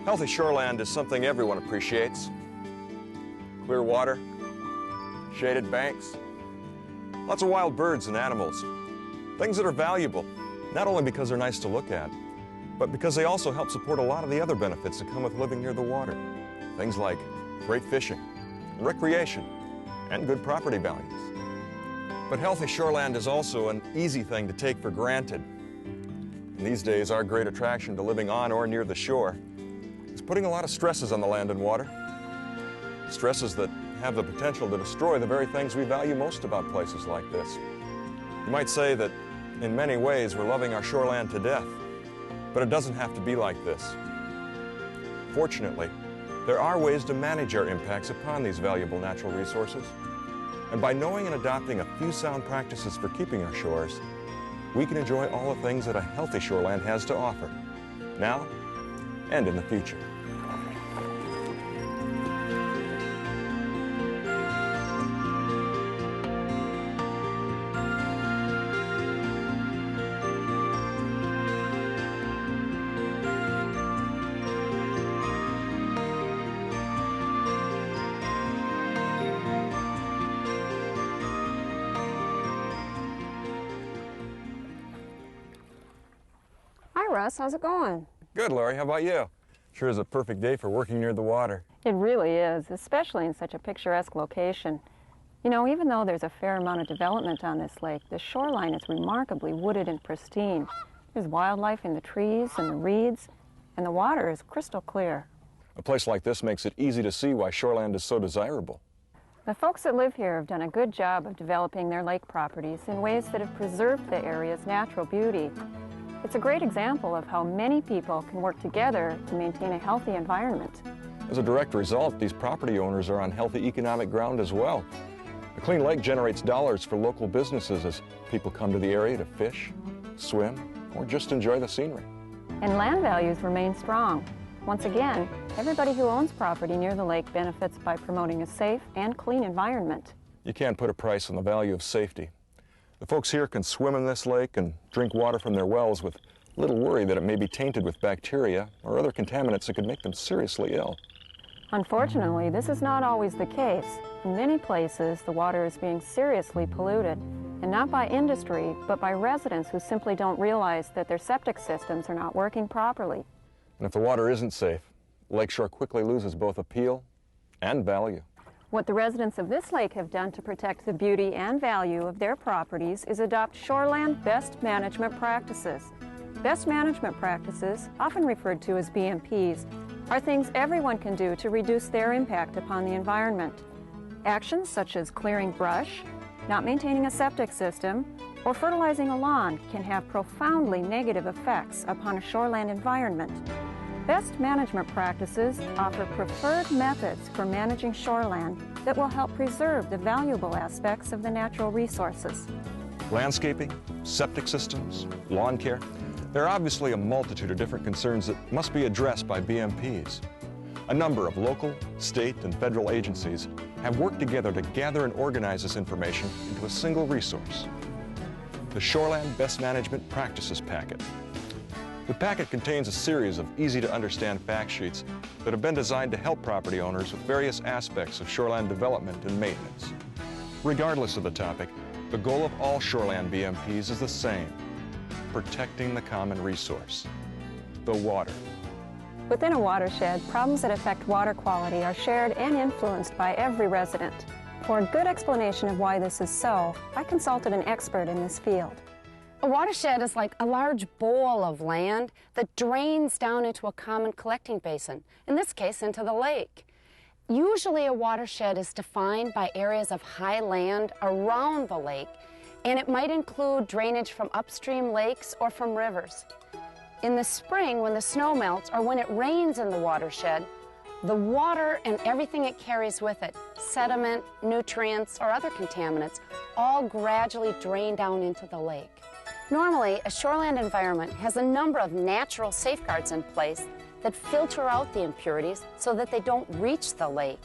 Healthy shoreland is something everyone appreciates. Clear water, shaded banks, lots of wild birds and animals. Things that are valuable, not only because they're nice to look at, but because they also help support a lot of the other benefits that come with living near the water. Things like great fishing, recreation, and good property values. But healthy shoreland is also an easy thing to take for granted. And these days, our great attraction to living on or near the shore is putting a lot of stresses on the land and water. Stresses that have the potential to destroy the very things we value most about places like this. You might say that in many ways we're loving our shoreland to death, but it doesn't have to be like this. Fortunately, there are ways to manage our impacts upon these valuable natural resources. And by knowing and adopting a few sound practices for keeping our shores, we can enjoy all the things that a healthy shoreland has to offer, now and in the future. Russ, how's it going? Good, Lori. How about you? Sure is a perfect day for working near the water. It really is, especially in such a picturesque location. You know, even though there's a fair amount of development on this lake, the shoreline is remarkably wooded and pristine. There's wildlife in the trees and the reeds, and the water is crystal clear. A place like this makes it easy to see why shoreland is so desirable. The folks that live here have done a good job of developing their lake properties in ways that have preserved the area's natural beauty. It's a great example of how many people can work together to maintain a healthy environment. As a direct result, these property owners are on healthy economic ground as well. A clean lake generates dollars for local businesses as people come to the area to fish, swim, or just enjoy the scenery. And land values remain strong. Once again, everybody who owns property near the lake benefits by promoting a safe and clean environment. You can't put a price on the value of safety. The folks here can swim in this lake and drink water from their wells with little worry that it may be tainted with bacteria or other contaminants that could make them seriously ill. Unfortunately, this is not always the case. In many places, the water is being seriously polluted, and not by industry, but by residents who simply don't realize that their septic systems are not working properly. And if the water isn't safe, Lakeshore quickly loses both appeal and value. What the residents of this lake have done to protect the beauty and value of their properties is adopt shoreland best management practices. Best management practices, often referred to as BMPs, are things everyone can do to reduce their impact upon the environment. Actions such as clearing brush, not maintaining a septic system, or fertilizing a lawn can have profoundly negative effects upon a shoreland environment. Best management practices offer preferred methods for managing shoreland that will help preserve the valuable aspects of the natural resources. Landscaping, septic systems, lawn care, there are obviously a multitude of different concerns that must be addressed by BMPs. A number of local, state, and federal agencies have worked together to gather and organize this information into a single resource, the Shoreland Best Management Practices Packet. The packet contains a series of easy-to-understand fact sheets that have been designed to help property owners with various aspects of shoreland development and maintenance. Regardless of the topic, the goal of all shoreland BMPs is the same: protecting the common resource, the water. Within a watershed, problems that affect water quality are shared and influenced by every resident. For a good explanation of why this is so, I consulted an expert in this field. A watershed is like a large bowl of land that drains down into a common collecting basin, in this case into the lake. Usually a watershed is defined by areas of high land around the lake, and it might include drainage from upstream lakes or from rivers. In the spring, when the snow melts or when it rains in the watershed, the water and everything it carries with it, sediment, nutrients, or other contaminants, all gradually drain down into the lake. Normally, a shoreland environment has a number of natural safeguards in place that filter out the impurities so that they don't reach the lake.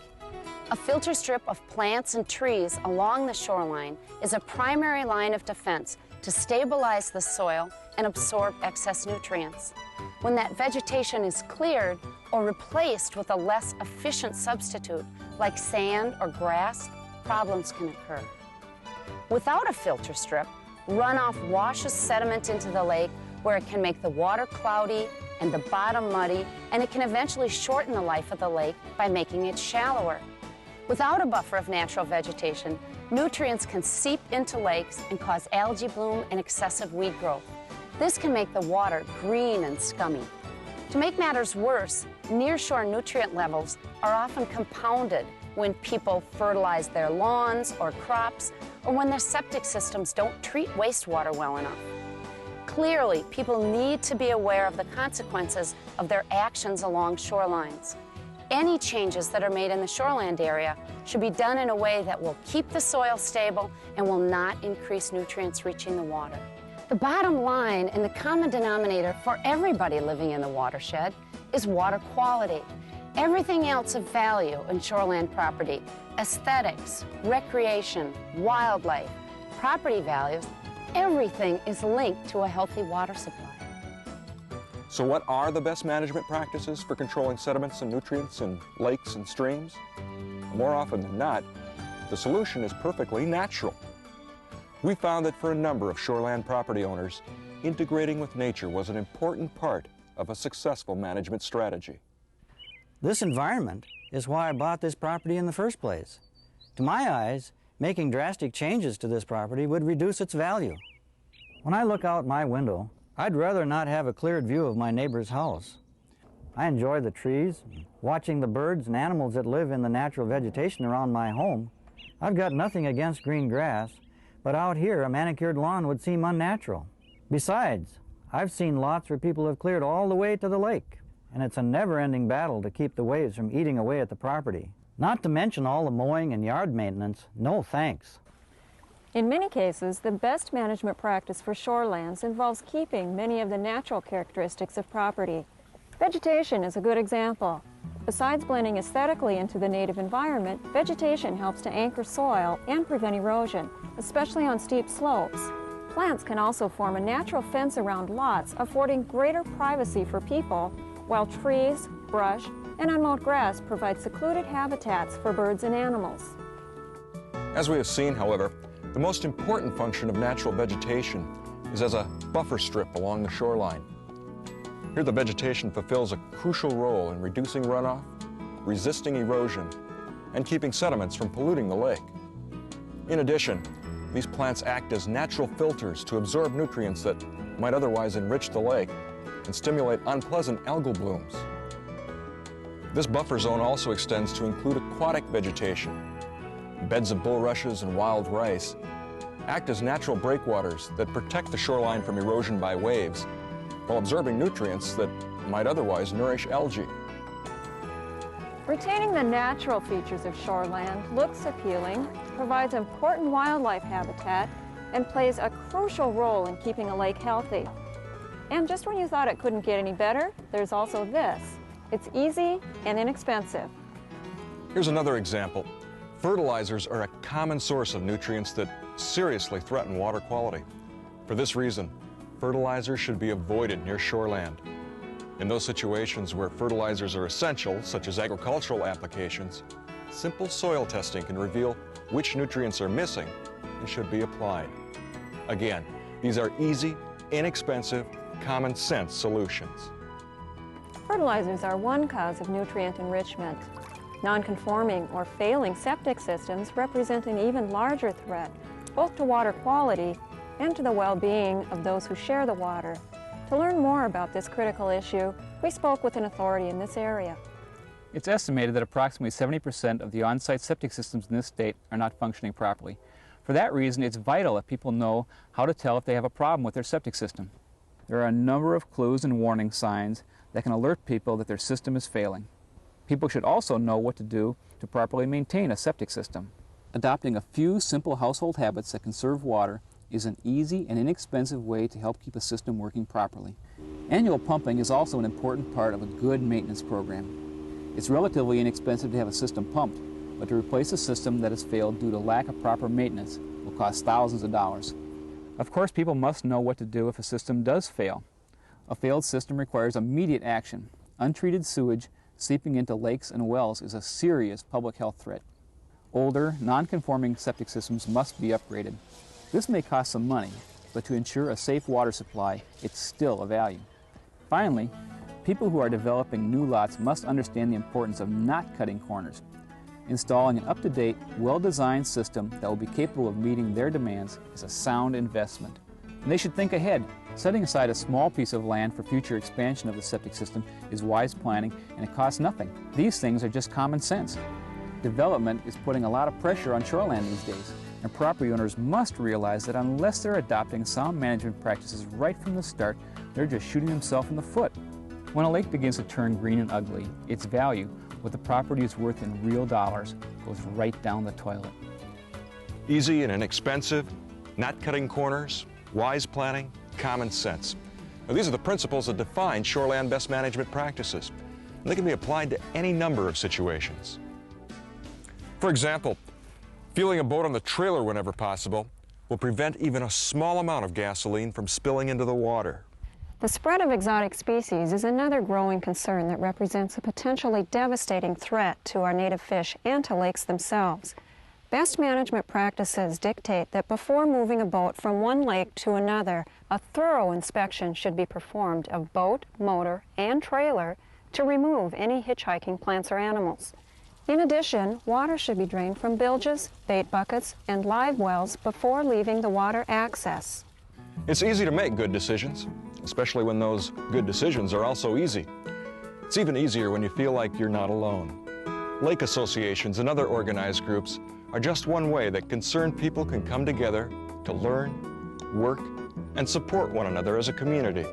A filter strip of plants and trees along the shoreline is a primary line of defense to stabilize the soil and absorb excess nutrients. When that vegetation is cleared or replaced with a less efficient substitute like sand or grass, problems can occur. Without a filter strip, runoff washes sediment into the lake where it can make the water cloudy and the bottom muddy, and it can eventually shorten the life of the lake by making it shallower. Without a buffer of natural vegetation, nutrients can seep into lakes and cause algae bloom and excessive weed growth. This can make the water green and scummy. To make matters worse, nearshore nutrient levels are often compounded when people fertilize their lawns or crops, or when their septic systems don't treat wastewater well enough. Clearly, people need to be aware of the consequences of their actions along shorelines. Any changes that are made in the shoreland area should be done in a way that will keep the soil stable and will not increase nutrients reaching the water. The bottom line and the common denominator for everybody living in the watershed is water quality. Everything else of value in shoreland property, aesthetics, recreation, wildlife, property values, everything is linked to a healthy water supply. So what are the best management practices for controlling sediments and nutrients in lakes and streams? More often than not, the solution is perfectly natural. We found that for a number of shoreland property owners, integrating with nature was an important part of a successful management strategy. This environment is why I bought this property in the first place. To my eyes, making drastic changes to this property would reduce its value. When I look out my window, I'd rather not have a cleared view of my neighbor's house. I enjoy the trees, watching the birds and animals that live in the natural vegetation around my home. I've got nothing against green grass, but out here a manicured lawn would seem unnatural. Besides, I've seen lots where people have cleared all the way to the lake, and it's a never-ending battle to keep the waves from eating away at the property. Not to mention all the mowing and yard maintenance. No thanks. In many cases, the best management practice for shorelands involves keeping many of the natural characteristics of property. Vegetation is a good example. Besides blending aesthetically into the native environment, vegetation helps to anchor soil and prevent erosion, especially on steep slopes. Plants can also form a natural fence around lots, affording greater privacy for people, while trees, brush, and unmowed grass provide secluded habitats for birds and animals. As we have seen, however, the most important function of natural vegetation is as a buffer strip along the shoreline. Here the vegetation fulfills a crucial role in reducing runoff, resisting erosion, and keeping sediments from polluting the lake. In addition, these plants act as natural filters to absorb nutrients that might otherwise enrich the lake and stimulate unpleasant algal blooms. This buffer zone also extends to include aquatic vegetation. Beds of bulrushes and wild rice act as natural breakwaters that protect the shoreline from erosion by waves while absorbing nutrients that might otherwise nourish algae. Retaining the natural features of shoreland looks appealing, provides important wildlife habitat, and plays a crucial role in keeping a lake healthy. And just when you thought it couldn't get any better, there's also this. It's easy and inexpensive. Here's another example. Fertilizers are a common source of nutrients that seriously threaten water quality. For this reason, fertilizers should be avoided near shoreland. In those situations where fertilizers are essential, such as agricultural applications, simple soil testing can reveal which nutrients are missing and should be applied. Again, these are easy, inexpensive, common sense solutions. Fertilizers are one cause of nutrient enrichment. Non-conforming or failing septic systems represent an even larger threat, both to water quality and to the well-being of those who share the water. To learn more about this critical issue, we spoke with an authority in this area. It's estimated that approximately 70% of the on-site septic systems in this state are not functioning properly. For that reason, it's vital that people know how to tell if they have a problem with their septic system. There are a number of clues and warning signs that can alert people that their system is failing. People should also know what to do to properly maintain a septic system. Adopting a few simple household habits that conserve water is an easy and inexpensive way to help keep a system working properly. Annual pumping is also an important part of a good maintenance program. It's relatively inexpensive to have a system pumped, but to replace a system that has failed due to lack of proper maintenance will cost thousands of dollars. Of course, people must know what to do if a system does fail. A failed system requires immediate action. Untreated sewage seeping into lakes and wells is a serious public health threat. Older, non-conforming septic systems must be upgraded. This may cost some money, but to ensure a safe water supply, it's still a value. Finally, people who are developing new lots must understand the importance of not cutting corners. Installing an up-to-date, well-designed system that will be capable of meeting their demands is a sound investment. And they should think ahead. Setting aside a small piece of land for future expansion of the septic system is wise planning, and it costs nothing. These things are just common sense. Development is putting a lot of pressure on shoreline these days, and property owners must realize that unless they're adopting sound management practices right from the start, they're just shooting themselves in the foot. When a lake begins to turn green and ugly, its value, what the property is worth in real dollars, goes right down the toilet. Easy and inexpensive, not cutting corners, wise planning, common sense. Now, these are the principles that define shoreland best management practices. And they can be applied to any number of situations. For example, fueling a boat on the trailer whenever possible will prevent even a small amount of gasoline from spilling into the water. The spread of exotic species is another growing concern that represents a potentially devastating threat to our native fish and to lakes themselves. Best management practices dictate that before moving a boat from one lake to another, a thorough inspection should be performed of boat, motor, and trailer to remove any hitchhiking plants or animals. In addition, water should be drained from bilges, bait buckets, and live wells before leaving the water access. It's easy to make good decisions, especially when those good decisions are also easy. It's even easier when you feel like you're not alone. Lake associations and other organized groups are just one way that concerned people can come together to learn, work, and support one another as a community.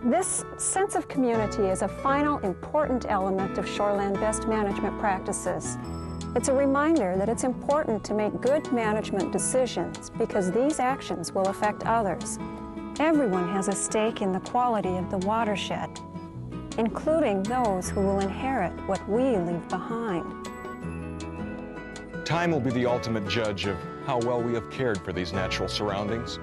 This sense of community is a final important element of shoreland best management practices. It's a reminder that it's important to make good management decisions because these actions will affect others. Everyone has a stake in the quality of the watershed, including those who will inherit what we leave behind. Time will be the ultimate judge of how well we have cared for these natural surroundings.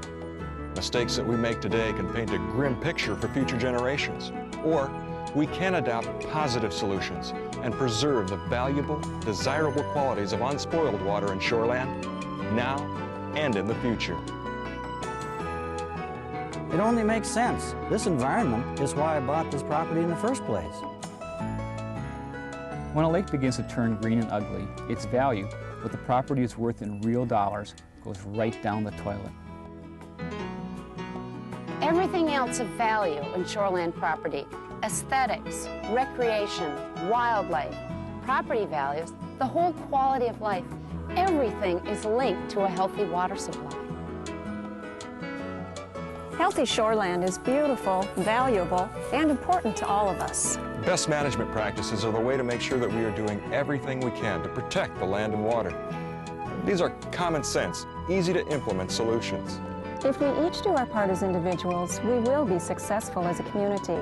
Mistakes that we make today can paint a grim picture for future generations. Or we can adopt positive solutions and preserve the valuable, desirable qualities of unspoiled water and shoreland now and in the future. It only makes sense. This environment is why I bought this property in the first place. When a lake begins to turn green and ugly, its value, what the property is worth in real dollars, goes right down the toilet. Everything else of value in shoreland property, aesthetics, recreation, wildlife, property values, the whole quality of life, everything is linked to a healthy water supply. Healthy shoreland is beautiful, valuable, and important to all of us. Best management practices are the way to make sure that we are doing everything we can to protect the land and water. These are common sense, easy to implement solutions. If we each do our part as individuals, we will be successful as a community,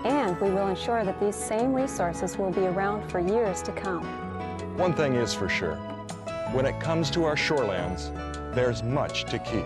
and we will ensure that these same resources will be around for years to come. One thing is for sure, when it comes to our shorelands, there's much to keep.